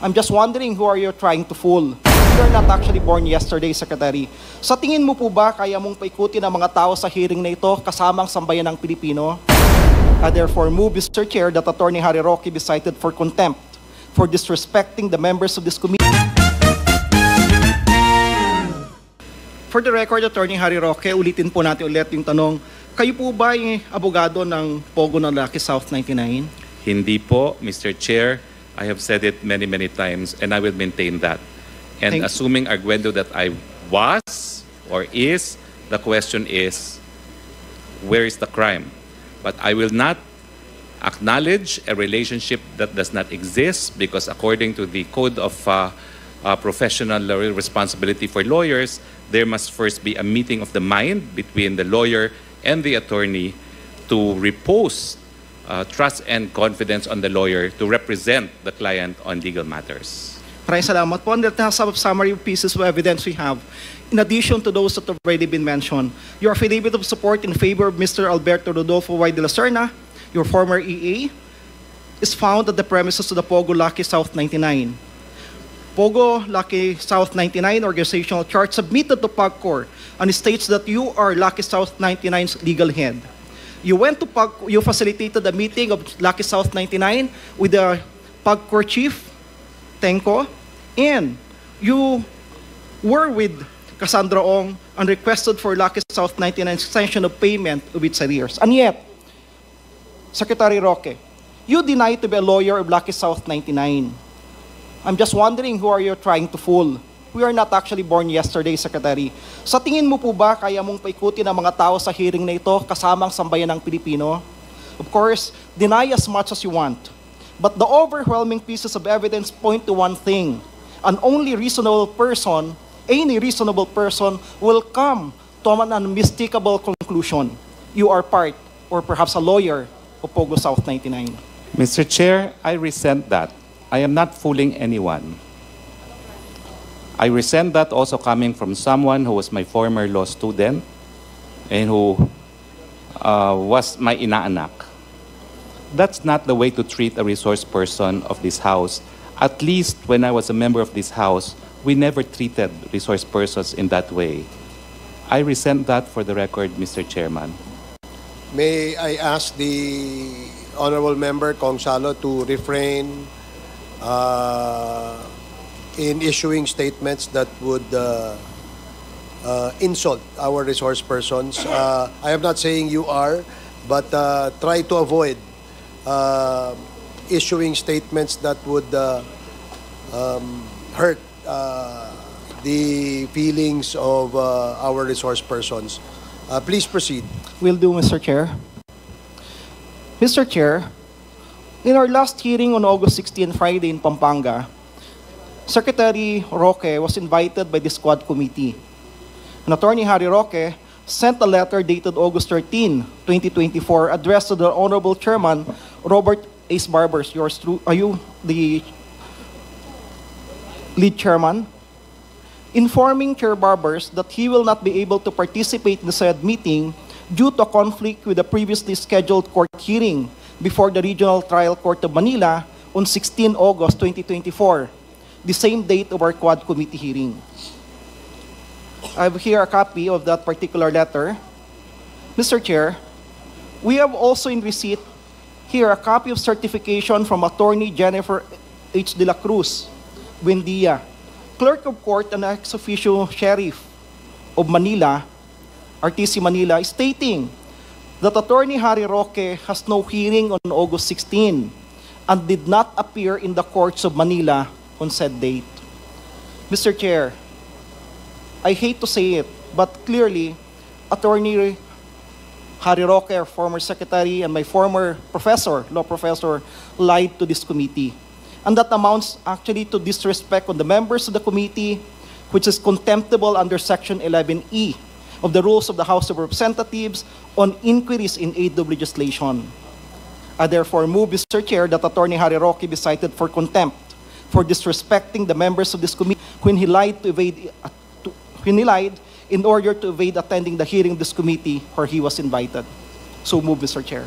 I'm just wondering who are you trying to fool? You're not actually born yesterday, Secretary. Sa tingin mo po ba kaya mong paikutin ang mga tao sa hearing na ito kasamang sambayan ng Pilipino? I therefore move, Mr. Chair, that Attorney Harry Roque be cited for contempt for disrespecting the members of this committee. For the record, Attorney Harry Roque, ulitin po natin ulit yung tanong, kayo po ba yung abogado ng Pogo ng Lucky South 99? Hindi po, Mr. Chair. I have said it many, many times, and I will maintain that. And assuming, arguendo, that I was or is, the question is, where is the crime? But I will not acknowledge a relationship that does not exist because according to the Code of Professional Responsibility for Lawyers, there must first be a meeting of the mind between the lawyer and the attorney to repose trust and confidence on the lawyer to represent the client on legal matters. Maraming salamat po. And the summary pieces of evidence we have, in addition to those that have already been mentioned, your affidavit of support in favor of Mr. Alberto Rodolfo Y. de la Serna, your former EA, is found at the premises of the Pogo Lucky South 99. Pogo Lucky South 99 organizational chart submitted to PAGCOR and states that you are Lucky South 99's legal head. You went to PAGCOR, you facilitated a meeting of Lucky South 99 with the PAGCOR chief, Tenko, and you were with Cassandra Ong and requested for Lucky South 99 extension of payment of its arrears. And yet, Secretary Roque, you deny to be a lawyer of Lucky South 99. I'm just wondering who are you trying to fool? We are not actually born yesterday, Secretary. Sa tingin mo po ba kaya mong paikutin ang mga tao sa hearing na ito kasamang sambayan ng Pilipino? Of course, deny as much as you want. But the overwhelming pieces of evidence point to one thing. An only reasonable person, any reasonable person, will come to an unmistakable conclusion. You are part, or perhaps a lawyer, of Pogo South 99. Mr. Chair, I resent that. I am not fooling anyone. I resent that also coming from someone who was my former law student and who was my inaanak. That's not the way to treat a resource person of this House. At least when I was a member of this House, we never treated resource persons in that way. I resent that for the record, Mr. Chairman. May I ask the Honorable Member Kong Salo to refrain in issuing statements that would insult our resource persons. I am not saying you are, but try to avoid issuing statements that would hurt the feelings of our resource persons. Please proceed. Will do, Mr. Chair. Mr. Chair, in our last hearing on August 16, Friday in Pampanga, Secretary Roque was invited by the Squad Committee. And Attorney Harry Roque sent a letter dated August 13, 2024, addressed to the Honorable Chairman, Robert Ace Barbers. Yours true. Are you the lead chairman? Informing Chair Barbers that he will not be able to participate in the said meeting due to a conflict with the previously scheduled court hearing before the Regional Trial Court of Manila on 16 August 2024, the same date of our Quad Committee hearing. I have here a copy of that particular letter. Mr. Chair, we have also in receipt here a copy of certification from Attorney Jennifer H. de la Cruz, Buendia, Clerk of Court and ex-officio Sheriff of Manila, RTC Manila, stating that Attorney Harry Roque has no hearing on August 16 and did not appear in the courts of Manila on said date. Mr. Chair, I hate to say it, but clearly, Attorney Harry Roque, our former secretary, and my former professor, law professor, lied to this committee. And that amounts actually to disrespect on the members of the committee, which is contemptible under Section 11E of the Rules of the House of Representatives on inquiries in aid of legislation. I therefore move, Mr. Chair, that Attorney Harry Roque be cited for contempt for disrespecting the members of this committee when he lied in order to evade attending the hearing of this committee where he was invited. So move, Mr. Chair.